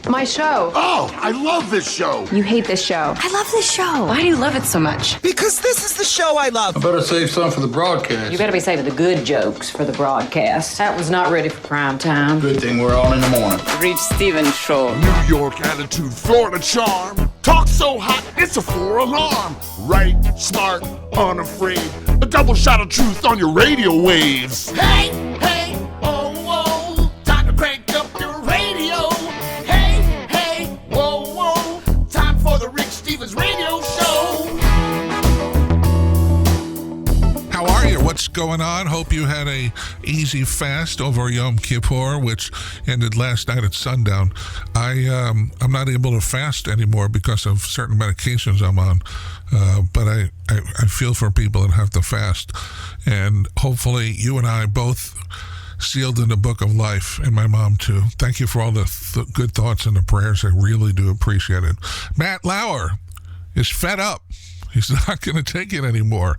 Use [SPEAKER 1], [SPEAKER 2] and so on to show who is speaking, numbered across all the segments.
[SPEAKER 1] My show.
[SPEAKER 2] Oh, I love this show.
[SPEAKER 1] You hate this show.
[SPEAKER 3] I love this show.
[SPEAKER 1] Why do you love it so much?
[SPEAKER 3] Because this is the show I love.
[SPEAKER 4] I better save some for the broadcast.
[SPEAKER 5] You better be saving the good jokes for the broadcast. That was not ready for prime time.
[SPEAKER 4] Good thing we're on in the morning.
[SPEAKER 6] Reach Steven Shaw.
[SPEAKER 2] New York attitude, Florida charm. Talk so hot, it's a 4-alarm. Right, smart, unafraid. A double shot of truth on your radio waves. Hey, hey, oh, whoa. Time to crank up your radio. Hey, hey, whoa, whoa. Time for the Rick Stevens Radio Show.
[SPEAKER 7] How are you? What's going on? Hope you had a easy fast over Yom Kippur, which ended last night at sundown. I'm not able to fast anymore because of certain medications I'm on, but I feel for people that have to fast, and hopefully you and I both sealed in the book of life, and my mom too. Thank you for all the good thoughts and the prayers. I really do appreciate it. Matt Lauer is fed up. He's not going to take it anymore.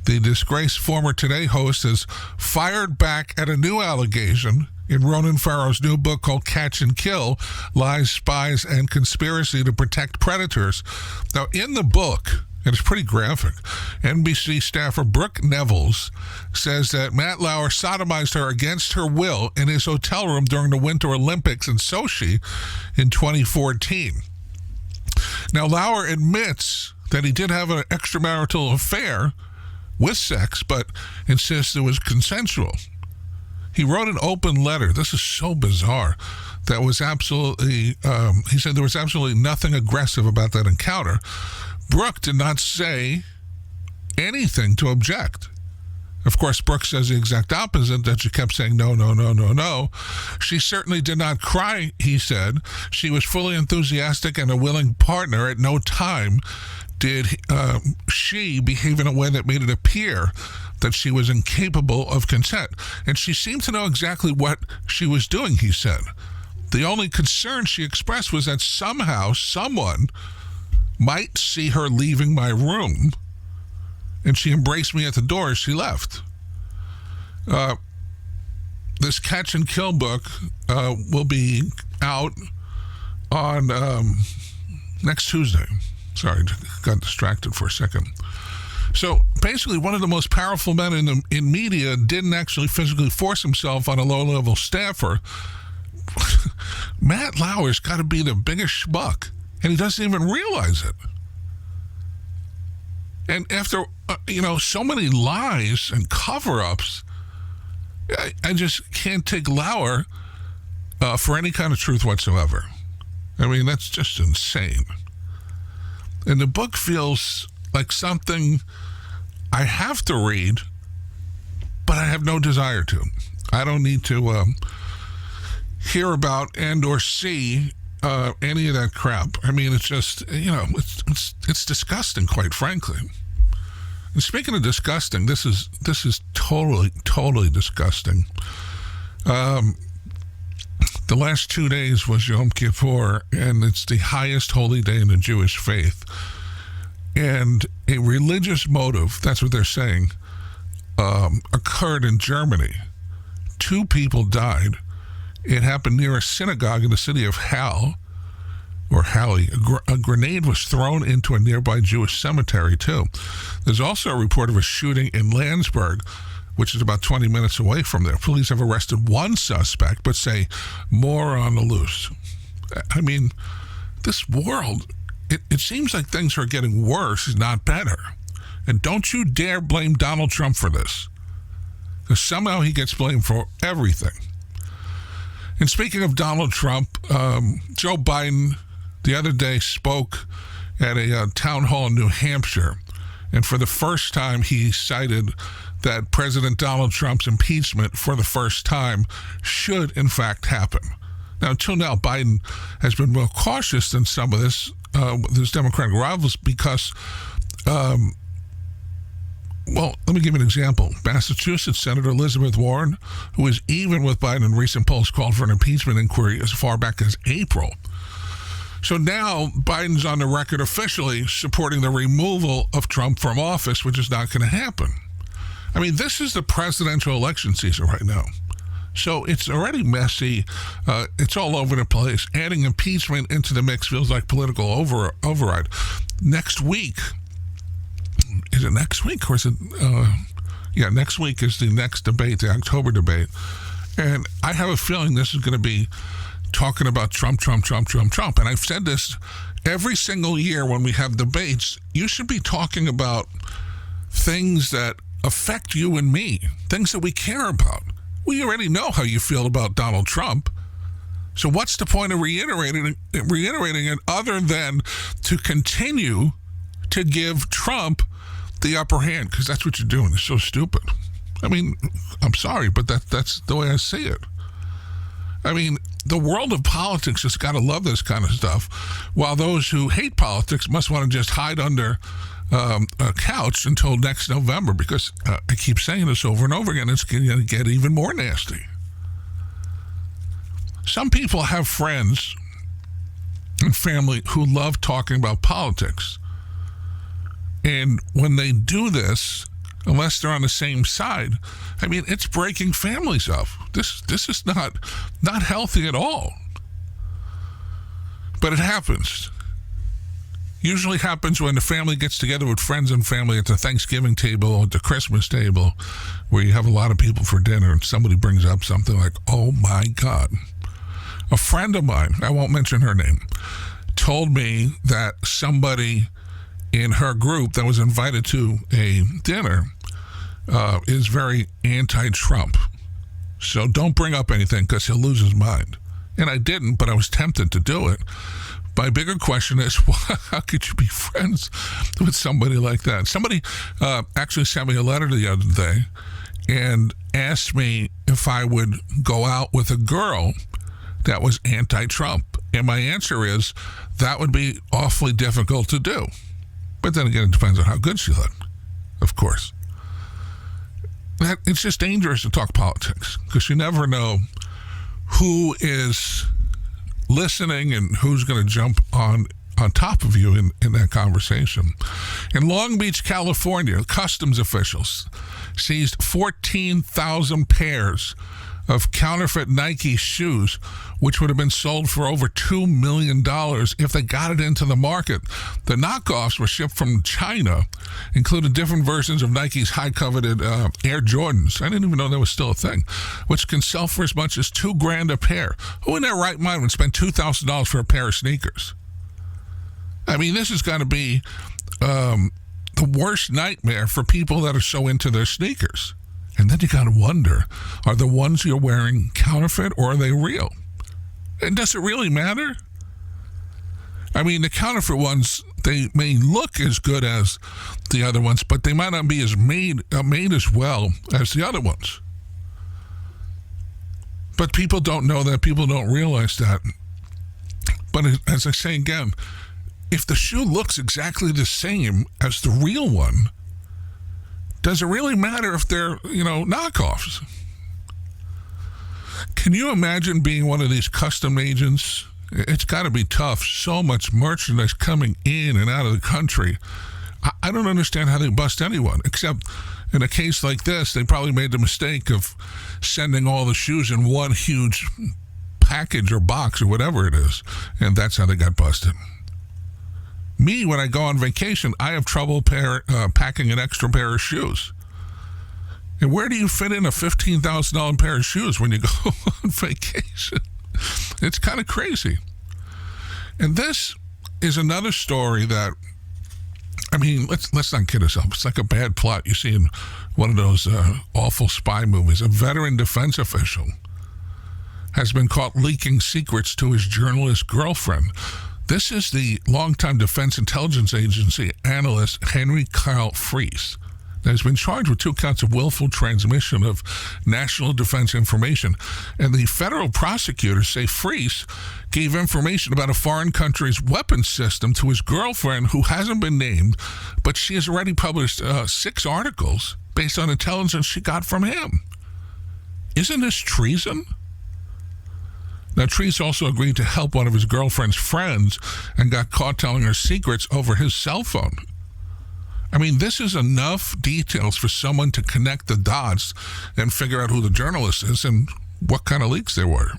[SPEAKER 7] The disgraced former Today host has fired back at a new allegation in Ronan Farrow's new book called Catch and Kill, Lies, Spies, and Conspiracy to Protect Predators. Now, in the book, and it's pretty graphic, NBC staffer Brooke Nevels says that Matt Lauer sodomized her against her will in his hotel room during the Winter Olympics in Sochi in 2014. Now, Lauer admits that he did have an extramarital affair with sex, but insists it was consensual. He wrote an open letter. This is so bizarre. That was absolutely, he said there was absolutely nothing aggressive about that encounter. Brooke did not say anything to object. Of course, Brooke says the exact opposite, that she kept saying no, no, no, no, no. She certainly did not cry, he said. She was fully enthusiastic and a willing partner. At no time did she behave in a way that made it appear that she was incapable of consent. And she seemed to know exactly what she was doing, he said. The only concern she expressed was that somehow someone might see her leaving my room, and she embraced me at the door as she left. This Catch and Kill book will be out on next Tuesday. Sorry, got distracted for a second. So basically, one of the most powerful men in media didn't actually physically force himself on a low-level staffer. Matt Lauer's got to be the biggest schmuck, and he doesn't even realize it. And after, so many lies and cover-ups, I just can't take Lauer for any kind of truth whatsoever. I mean, that's just insane. And the book feels like something I have to read, but I have no desire to. I don't need to hear about and or see any of that crap. I mean, it's just, it's disgusting, quite frankly. And speaking of disgusting, this is totally disgusting. The last 2 days was Yom Kippur, and it's the highest holy day in the Jewish faith. And a religious motive, that's what they're saying, occurred in Germany. 2 people died. It happened near a synagogue in the city of Halle. A grenade was thrown into a nearby Jewish cemetery, too. There's also a report of a shooting in Landsberg, which is about 20 minutes away from there. Police have arrested 1 suspect, but say more on the loose. I mean, this world, it seems like things are getting worse, not better. And don't you dare blame Donald Trump for this, because somehow he gets blamed for everything. And speaking of Donald Trump, Joe Biden the other day spoke at a town hall in New Hampshire, and for the first time he cited that President Donald Trump's impeachment for the first time should in fact happen. Now, until now, Biden has been more cautious than some of this, his Democratic rivals, because, let me give you an example. Massachusetts Senator Elizabeth Warren, who is even with Biden in recent polls, called for an impeachment inquiry as far back as April. So now Biden's on the record officially supporting the removal of Trump from office, which is not going to happen. I mean, this is the presidential election season right now. So it's already messy. It's all over the place. Adding impeachment into the mix feels like political override. Next week, is it next week or is it? Next week is the next debate, the October debate. And I have a feeling this is going to be talking about Trump. And I've said this every single year when we have debates. You should be talking about things that affect you and me, things that we care about. We already know how you feel about Donald Trump. So what's the point of reiterating it other than to continue to give Trump the upper hand? Because that's what you're doing. It's so stupid. I mean, I'm sorry, but that's the way I see it. I mean, the world of politics has got to love this kind of stuff, while those who hate politics must want to just hide under a couch until next November, because I keep saying this over and over again, it's going to get even more nasty. Some people have friends and family who love talking about politics. And when they do this, unless they're on the same side, I mean, it's breaking families up. This is not healthy at all. But it happens. Usually happens when the family gets together with friends and family at the Thanksgiving table or at the Christmas table, where you have a lot of people for dinner, and somebody brings up something like, oh my God. A friend of mine, I won't mention her name, told me that somebody in her group that was invited to a dinner is very anti-Trump. So don't bring up anything because he'll lose his mind. And I didn't, but I was tempted to do it. My bigger question is, how could you be friends with somebody like that? Somebody actually sent me a letter the other day and asked me if I would go out with a girl that was anti-Trump. And my answer is, that would be awfully difficult to do. But then again, it depends on how good she looked, of course. It's just dangerous to talk politics because you never know who is listening and who's going to jump on top of you in that conversation. In Long Beach, California, customs officials seized 14,000 pairs of counterfeit Nike shoes, which would have been sold for over $2 million if they got it into the market. The knockoffs were shipped from China, including different versions of Nike's high-coveted Air Jordans. I didn't even know that was still a thing, which can sell for as much as $2,000 a pair. Who in their right mind would spend $2,000 for a pair of sneakers? I mean, this has got to be the worst nightmare for people that are so into their sneakers. And then you got to wonder, are the ones you're wearing counterfeit or are they real? And does it really matter? I mean, the counterfeit ones, they may look as good as the other ones, but they might not be as made as well as the other ones. But people don't know that. People don't realize that. But as I say again, if the shoe looks exactly the same as the real one, does it really matter if they're, knockoffs? Can you imagine being one of these custom agents? It's got to be tough. So much merchandise coming in and out of the country. I don't understand how they bust anyone, except in a case like this, they probably made the mistake of sending all the shoes in one huge package or box or whatever it is, and that's how they got busted. Me, when I go on vacation, I have trouble packing an extra pair of shoes. And where do you fit in a $15,000 pair of shoes when you go on vacation? It's kind of crazy. And this is another story that, I mean, let's not kid ourselves. It's like a bad plot you see in one of those awful spy movies. A veteran defense official has been caught leaking secrets to his journalist girlfriend. This is the longtime Defense Intelligence Agency analyst Henry Kyle Fries. Now, he's been charged with 2 counts of willful transmission of national defense information. And the federal prosecutors say Fries gave information about a foreign country's weapons system to his girlfriend, who hasn't been named, but she has already published 6 articles based on intelligence she got from him. Isn't this treason? Now, Treese also agreed to help one of his girlfriend's friends and got caught telling her secrets over his cell phone. I mean, this is enough details for someone to connect the dots and figure out who the journalist is and what kind of leaks there were.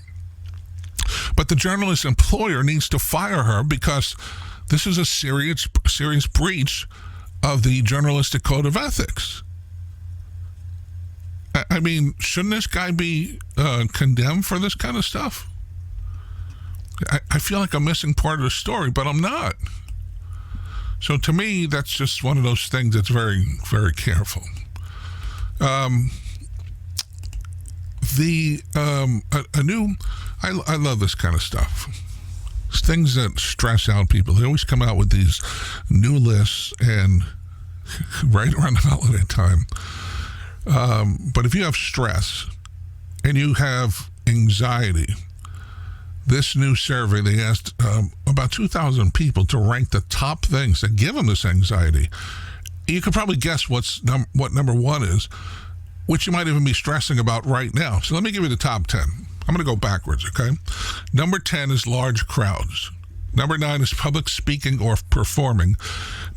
[SPEAKER 7] But the journalist's employer needs to fire her because this is a serious breach of the journalistic code of ethics. I mean, shouldn't this guy be condemned for this kind of stuff? I feel like I'm missing part of the story, but I'm not. So to me, that's just one of those things that's very, very careful. I love this kind of stuff. It's things that stress out people. They always come out with these new lists and right around the holiday time. But if you have stress and you have anxiety, this new survey, they asked about 2,000 people to rank the top things that give them this anxiety. You could probably guess what number one is, which you might even be stressing about right now. So let me give you the top 10. I'm going to go backwards, okay? Number 10 is large crowds. Number 9 is public speaking or performing.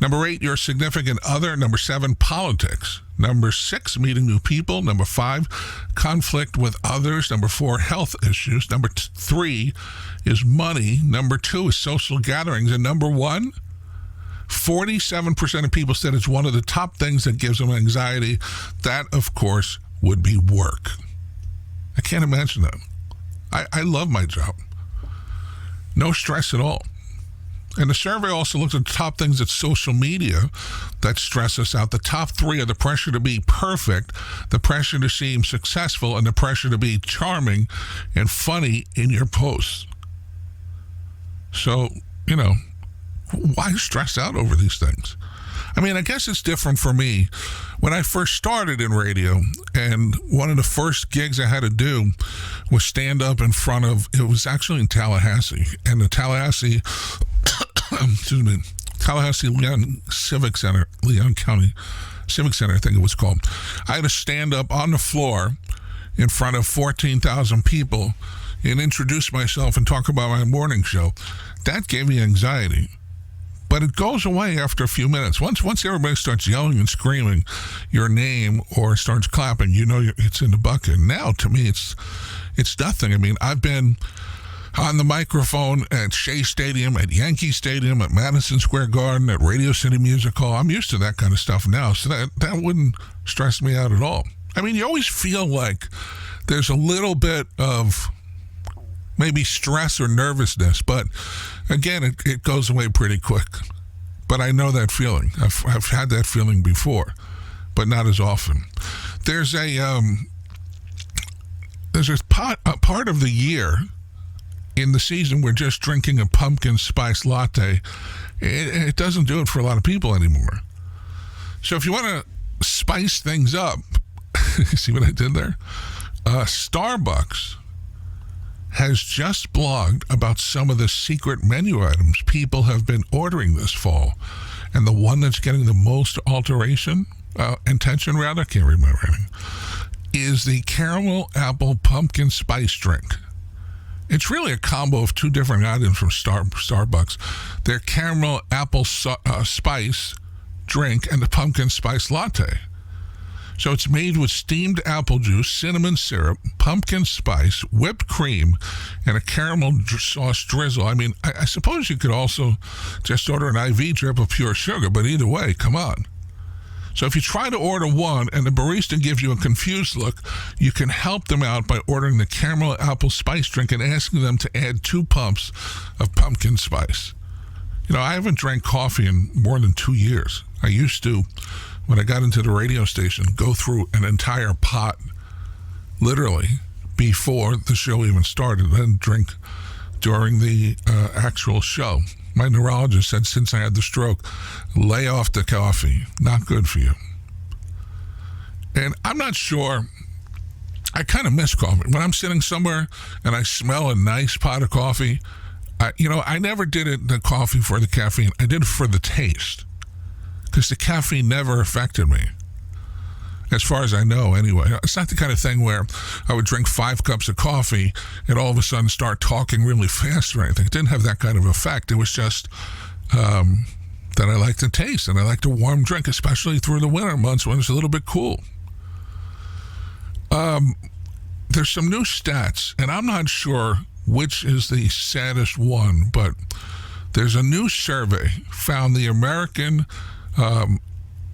[SPEAKER 7] Number 8, your significant other. Number 7, politics. Number 6, meeting new people. Number 5, conflict with others. Number 4, health issues. Number 3 is money. Number 2 is social gatherings. And number 1, 47% of people said it's one of the top things that gives them anxiety. That, of course, would be work. I can't imagine that. I love my job. No stress at all. And the survey also looked at the top things at social media that stress us out. The top 3 are the pressure to be perfect, the pressure to seem successful, and the pressure to be charming and funny in your posts. So, why stress out over these things? I mean, I guess it's different for me. When I first started in radio, and one of the first gigs I had to do was stand up in front of, it was actually in Tallahassee, and the Tallahassee Leon Civic Center, Leon County Civic Center, I think it was called. I had to stand up on the floor in front of 14,000 people and introduce myself and talk about my morning show. That gave me anxiety. But it goes away after a few minutes. Once everybody starts yelling and screaming your name or starts clapping, it's in the bucket. Now, to me, it's nothing. I mean, I've been on the microphone at Shea Stadium, at Yankee Stadium, at Madison Square Garden, at Radio City Music Hall. I'm used to that kind of stuff now, so that wouldn't stress me out at all. I mean, you always feel like there's a little bit of maybe stress or nervousness, but again, it goes away pretty quick. But I know that feeling. I've had that feeling before, but not as often. There's a part of the year in the season we're just drinking a pumpkin spice latte. It doesn't do it for a lot of people anymore. So if you want to spice things up, see what I did there? Starbucks has just blogged about some of the secret menu items people have been ordering this fall. And the one that's getting the most attention, I can't read my writing, is the caramel apple pumpkin spice drink. It's really a combo of 2 different items from Starbucks. Their caramel apple spice drink and the pumpkin spice latte. So it's made with steamed apple juice, cinnamon syrup, pumpkin spice, whipped cream, and a caramel sauce drizzle. I mean, I suppose you could also just order an IV drip of pure sugar, but either way, come on. So if you try to order one and the barista gives you a confused look, you can help them out by ordering the caramel apple spice drink and asking them to add 2 pumps of pumpkin spice. I haven't drank coffee in more than 2 years. I used to, when I got into the radio station, go through an entire pot, literally, before the show even started, then drink during the actual show. My neurologist said since I had the stroke, lay off the coffee. Not good for you. And I'm not sure. I kind of miss coffee. When I'm sitting somewhere and I smell a nice pot of coffee, I never did the coffee for the caffeine. I did it for the taste. Because the caffeine never affected me. As far as I know, anyway. It's not the kind of thing where I would drink 5 cups of coffee and all of a sudden start talking really fast or anything. It didn't have that kind of effect. It was just that I like the taste and I like the warm drink, especially through the winter months when it's a little bit cool. there's some new stats, and I'm not sure which is the saddest one, but there's a new survey found the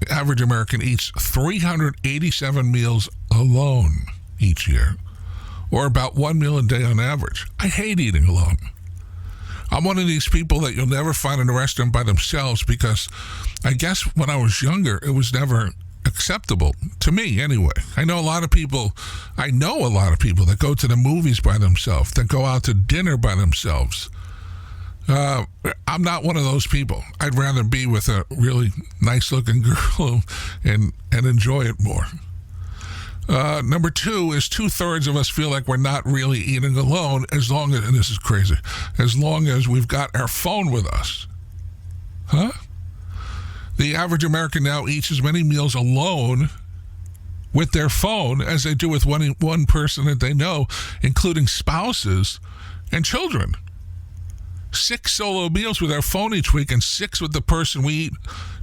[SPEAKER 7] average American eats 387 meals alone each year, or about 1 meal a day on average. I hate eating alone. I'm one of these people that you'll never find in a restaurant by themselves because I guess when I was younger, it was never acceptable to me anyway. I know a lot of people that go to the movies by themselves, that go out to dinner by themselves. I'm not one of those people. I'd rather be with a really nice looking girl and enjoy it more. Number 2 is 2/3 of us feel like we're not really eating alone as long as, and this is crazy, as long as we've got our phone with us. Huh? The average American now eats as many meals alone with their phone as they do with one person that they know, including spouses and children. 6 solo meals with our phone each week and 6 with the person we eat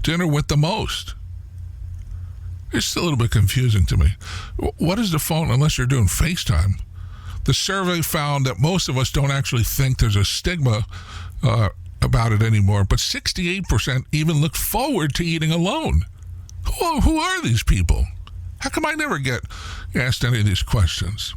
[SPEAKER 7] dinner with the most. It's a little bit confusing to me. What is the phone unless you're doing FaceTime? The survey found that most of us don't actually think there's a stigma about it anymore, but 68% even look forward to eating alone. Who are these people? How come I never get asked any of these questions?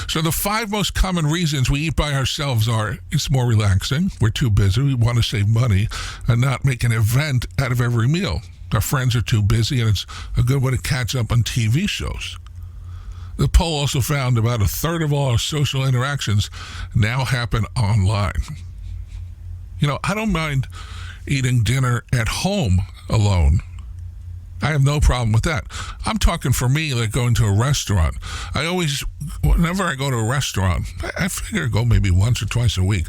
[SPEAKER 7] So the 5 most common reasons we eat by ourselves are: it's more relaxing, we're too busy, we want to save money, and not make an event out of every meal. Our friends are too busy, and it's a good way to catch up on TV shows. The poll also found about 1/3 of all our social interactions now happen online. You know, I don't mind eating dinner at home alone. I have no problem with that. I'm talking for me, like going to a restaurant. Whenever I go to a restaurant, I figure I go maybe once or twice a week,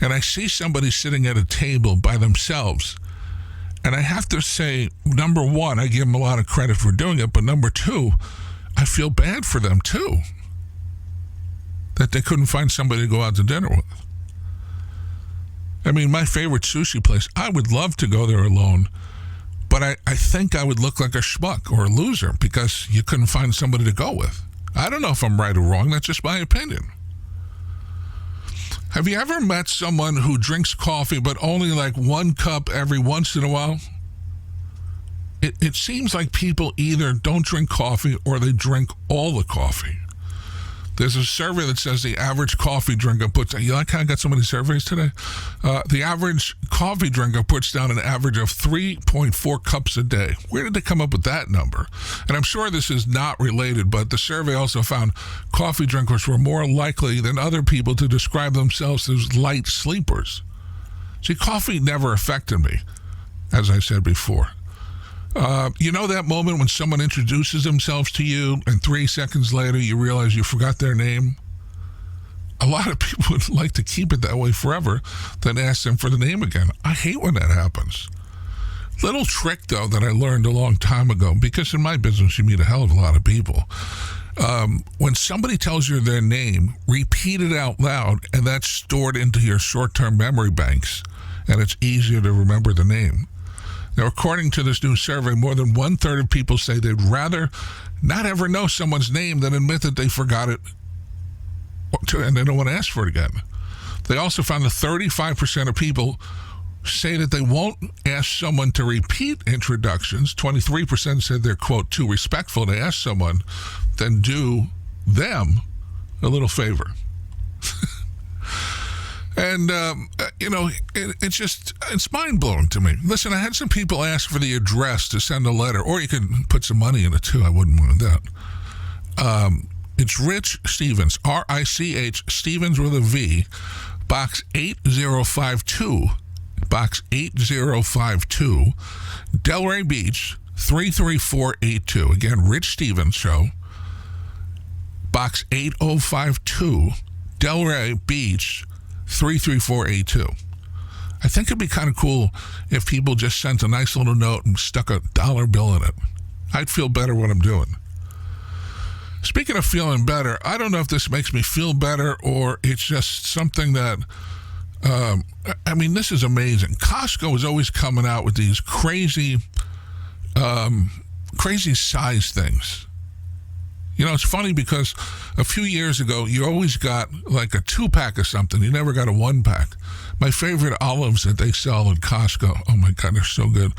[SPEAKER 7] and I see somebody sitting at a table by themselves. And I have to say, number 1, I give them a lot of credit for doing it, but number 2, I feel bad for them too, that they couldn't find somebody to go out to dinner with. I mean, my favorite sushi place, I would love to go there alone, but I think I would look like a schmuck or a loser because you couldn't find somebody to go with. I don't know if I'm right or wrong. That's just my opinion. Have you ever met someone who drinks coffee but only like 1 cup every once in a while? It seems like people either don't drink coffee or they drink all the coffee. There's a survey that says the average coffee drinker puts, you like how I got so many surveys today? The average coffee drinker puts down an average of 3.4 cups a day. Where did they come up with that number? And I'm sure this is not related, but the survey also found coffee drinkers were more likely than other people to describe themselves as light sleepers. See, coffee never affected me, as I said before. You know that moment when someone introduces themselves to you and 3 seconds later you realize you forgot their name? A lot of people would like to keep it that way forever, then ask them for the name again. I hate when that happens. Little trick, though, that I learned a long time ago, because in my business you meet a hell of a lot of people. When somebody tells you their name, repeat it out loud, and that's stored into your short-term memory banks, and it's easier to remember the name. Now, according to this new survey, more than 1/3 of people say they'd rather not ever know someone's name than admit that they forgot it and they don't want to ask for it again. They also found that 35% of people say that they won't ask someone to repeat introductions. 23% said they're, quote, too respectful to ask someone, then do them a little favor. And, it's mind-blowing to me. Listen, I had some people ask for the address to send a letter, or you can put some money in it, too. I wouldn't want that. It's Rich Stevens, R-I-C-H, Stevens with a V, Box 8052, Box 8052, Delray Beach, 33482. Again, Rich Stevens Show, Box 8052, Delray Beach, 33482. I think it'd be kind of cool if people just sent a nice little note and stuck a $1 bill in it. I'd feel better what I'm doing. Speaking of feeling better, I don't know if this makes me feel better or it's just something that, this is amazing. Costco is always coming out with these crazy size things. You know, it's funny because a few years ago, you always got like a 2-pack of something. You never got a 1-pack. My favorite olives that they sell at Costco, oh my God, they're so good.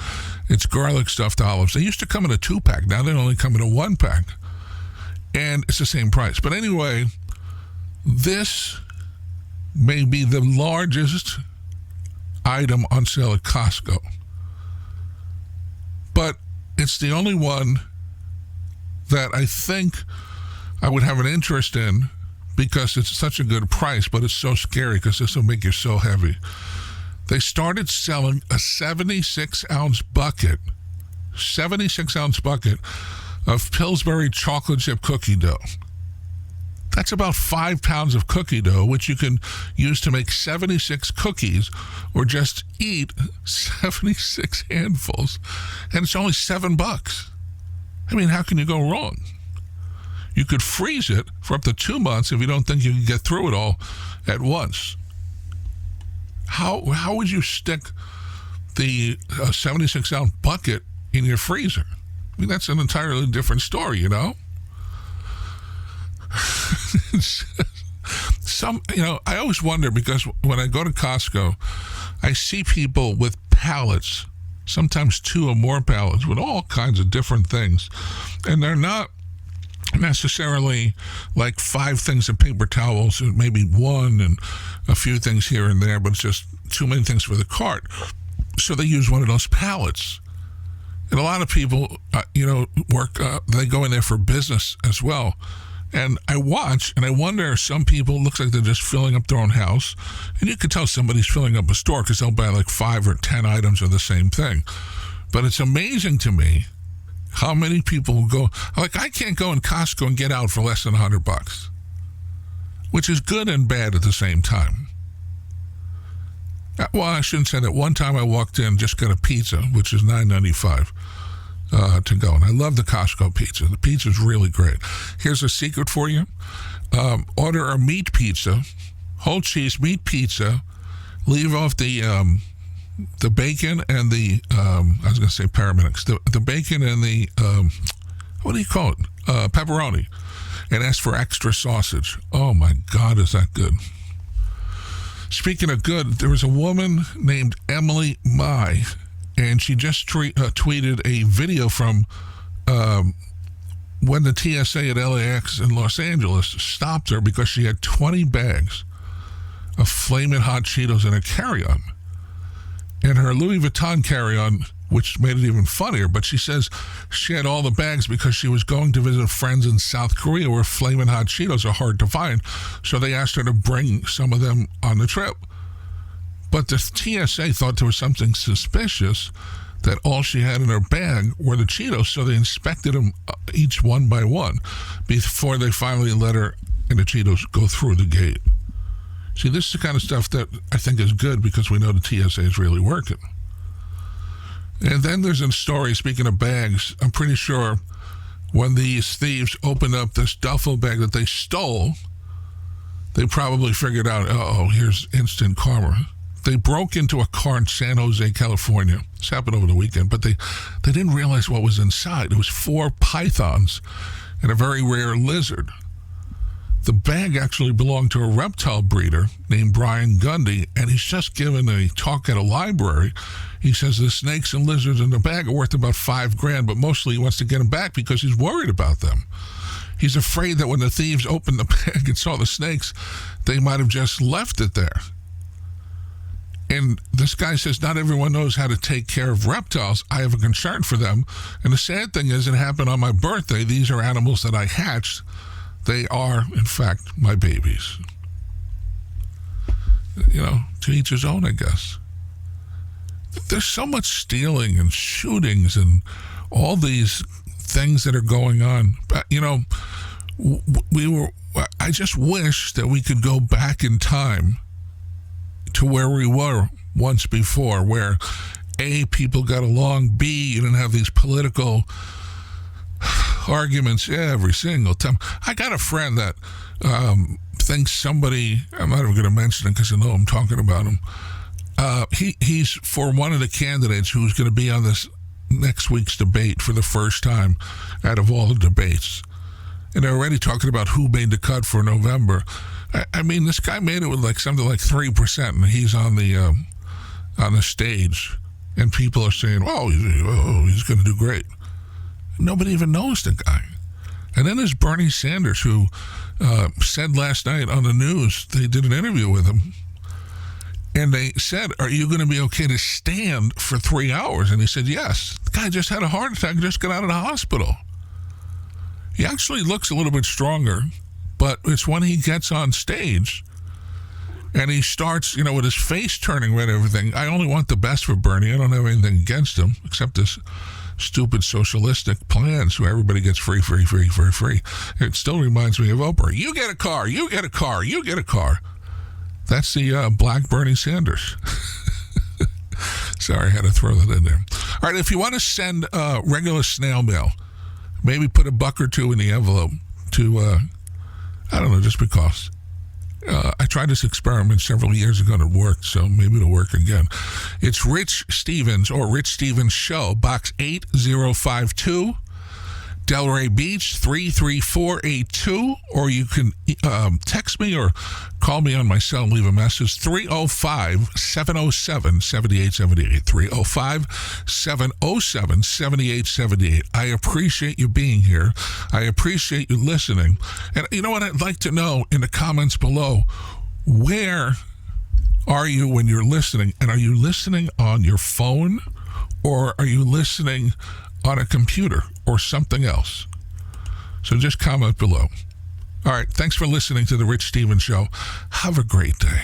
[SPEAKER 7] It's garlic stuffed olives. They used to come in a 2-pack. Now they only come in a 1-pack. And it's the same price. But anyway, this may be the largest item on sale at Costco. But it's the only one that I think I would have an interest in because it's such a good price, but it's so scary because this will make you so heavy. They started selling a 76-ounce bucket of Pillsbury chocolate chip cookie dough. That's about 5 pounds of cookie dough, which you can use to make 76 cookies or just eat 76 handfuls. And it's only $7. I mean, how can you go wrong? You could freeze it for up to 2 months if you don't think you can get through it all at once. How would you stick the 76-ounce bucket in your freezer? I mean, that's an entirely different story, you know? I always wonder because when I go to Costco, I see people with pallets, sometimes 2 or more pallets with all kinds of different things. And they're not necessarily like 5 things of paper towels, maybe 1 and a few things here and there, but it's just too many things for the cart. So they use one of those pallets. And a lot of people, work, they go in there for business as well. And I watch, and I wonder, some people, looks like they're just filling up their own house. And you can tell somebody's filling up a store because they'll buy like 5 or 10 items of the same thing. But it's amazing to me how many people go, like I can't go in Costco and get out for less than $100, which is good and bad at the same time. Well, I shouldn't say that. One time I walked in, just got a pizza, which is $9.95. To go. And I love the Costco pizza. The pizza's really great. Here's a secret for you. Order a meat pizza, whole cheese meat pizza. Leave off the bacon and the, I was going to say paramedics, the bacon and the, what do you call it? Pepperoni. And ask for extra sausage. Oh my God, is that good. Speaking of good, there was a woman named Emily Mai, and she just tweeted a video from when the TSA at LAX in Los Angeles stopped her because she had 20 bags of Flamin' Hot Cheetos in a carry-on. And her Louis Vuitton carry-on, which made it even funnier, but she says she had all the bags because she was going to visit friends in South Korea where Flamin' Hot Cheetos are hard to find. So they asked her to bring some of them on the trip. But the TSA thought there was something suspicious that all she had in her bag were the Cheetos, so they inspected them each one by one before they finally let her and the Cheetos go through the gate. See, this is the kind of stuff that I think is good because we know the TSA is really working. And then there's a story, speaking of bags, I'm pretty sure when these thieves opened up this duffel bag that they stole, they probably figured out, here's instant karma. They broke into a car in San Jose, California. This happened over the weekend, but they didn't realize what was inside. It was 4 pythons and a very rare lizard. The bag actually belonged to a reptile breeder named Brian Gundy, and he's just given a talk at a library. He says the snakes and lizards in the bag are worth about $5,000, but mostly he wants to get them back because he's worried about them. He's afraid that when the thieves opened the bag and saw the snakes, they might have just left it there. And this guy says, not everyone knows how to take care of reptiles. I have a concern for them. And the sad thing is, it happened on my birthday. These are animals that I hatched. They are, in fact, my babies. To each his own, I guess. There's so much stealing and shootings and all these things that are going on. But, I just wish that we could go back in time to where we were once before, where A, people got along, B, you didn't have these political arguments every single time. I got a friend that thinks somebody, I'm not even going to mention it because I know I'm talking about him, he's for one of the candidates who's going to be on this next week's debate for the first time out of all the debates. And they're already talking about who made the cut for November. I mean, this guy made it with like something like 3%, and he's on the stage, and people are saying, he's going to do great. Nobody even knows the guy. And then there's Bernie Sanders, who said last night on the news, they did an interview with him, and they said, are you going to be okay to stand for 3 hours? And he said, yes. The guy just had a heart attack and just got out of the hospital. He actually looks a little bit stronger, but it's when he gets on stage and he starts, with his face turning red and everything. I only want the best for Bernie. I don't have anything against him, except this stupid socialistic plans where everybody gets free. It still reminds me of Oprah. You get a car, you get a car, you get a car. That's the black Bernie Sanders. Sorry, I had to throw that in there. All right, if you want to send regular snail mail, maybe put $1 or $2 in the envelope to, I don't know, just because. I tried this experiment several years ago and it worked, so maybe it'll work again. It's Rich Stevens or Rich Stevens Show, Box 8052, Delray Beach 33482, or you can text me or call me on my cell and leave a message, 305-707-7878, 305-707-7878. I appreciate you being here. I appreciate you listening. And you know what I'd like to know in the comments below, where are you when you're listening? And are you listening on your phone, or are you listening on a computer or something else? So just comment below. All right, thanks for listening to The Rich Stevens Show. Have a great day.